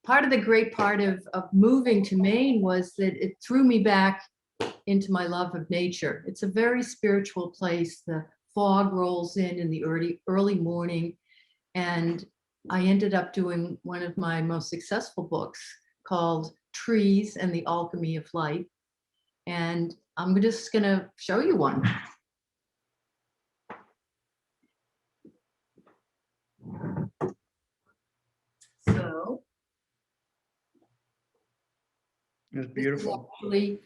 part of the great part of moving to Maine was that it threw me back into my love of nature. It's a very spiritual place. The fog rolls in the early morning, and I ended up doing one of my most successful books called Trees and the Alchemy of Light. And I'm just going to show you one. So it's beautiful. Actually,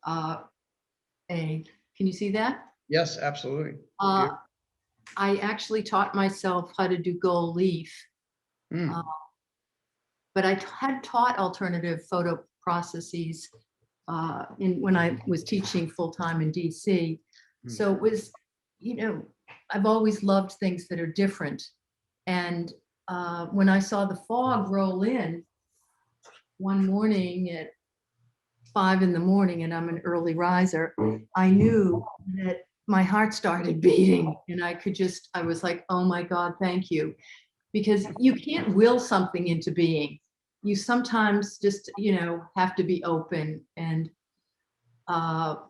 can you see that? Yes, absolutely. I actually taught myself how to do gold leaf, but I had taught alternative photo processes when I was teaching full-time in DC. So it was, I've always loved things that are different. And when I saw the fog roll in one morning at 5 in the morning, and I'm an early riser, I knew that my heart started beating, and I was like, oh my God, thank you. Because you can't will something into being. You sometimes just, have to be open. And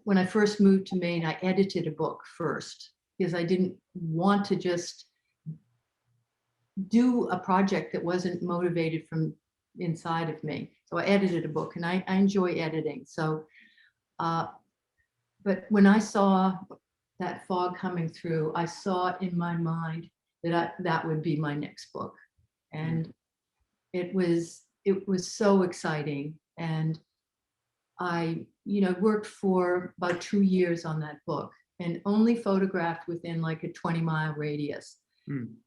when I first moved to Maine, I edited a book first because I didn't want to just do a project that wasn't motivated from inside of me. So I edited a book, and I enjoy editing. So, but when I saw that fog coming through, I saw in my mind that that would be my next book. And it was so exciting. And I, worked for about 2 years on that book and only photographed within like a 20-mile radius.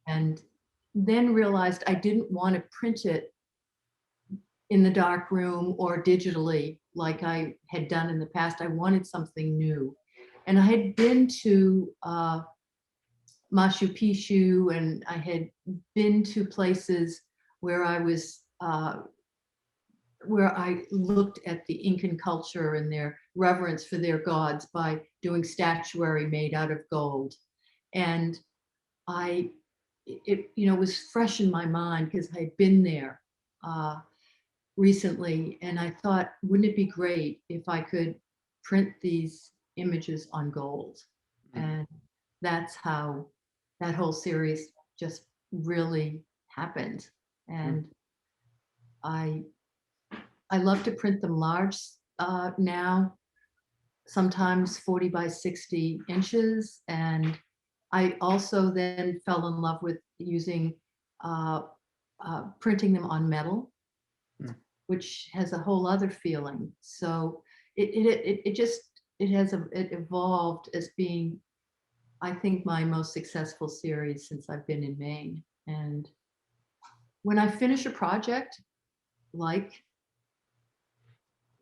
And then realized I didn't want to print it in the dark room or digitally like I had done in the past. I wanted something new. And I had been to Machu Picchu, and I had been to places where I was, where I looked at the Incan culture and their reverence for their gods by doing statuary made out of gold. And it was fresh in my mind because I had been there recently. And I thought, wouldn't it be great if I could print these images on gold? And that's how that whole series just really happened. And I love to print them large now, sometimes 40 by 60 inches. And I also then fell in love with using printing them on metal, which has a whole other feeling. So it evolved as being, I think, my most successful series since I've been in Maine. And when I finish a project, like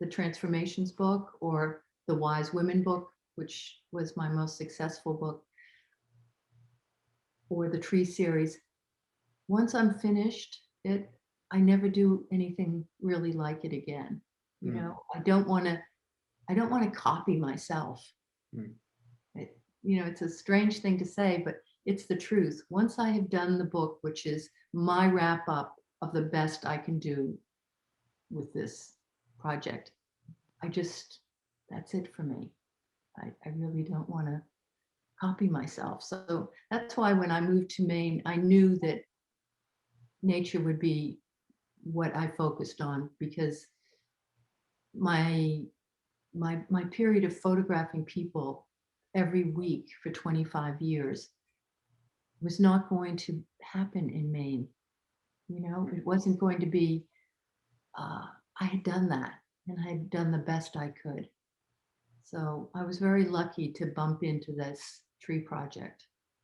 the Transformations book or the Wise Women book, which was my most successful book, or the Tree series, once I'm finished it, I never do anything really like it again. I don't want to copy myself. It's a strange thing to say, but it's the truth. Once I have done the book, which is my wrap up of the best I can do with this project, that's it for me. I really don't want to copy myself. So that's why when I moved to Maine, I knew that nature would be what I focused on, because my period of photographing people every week for 25 years was not going to happen in Maine. It wasn't going to be, I had done that and I had done the best I could. So I was very lucky to bump into this tree project.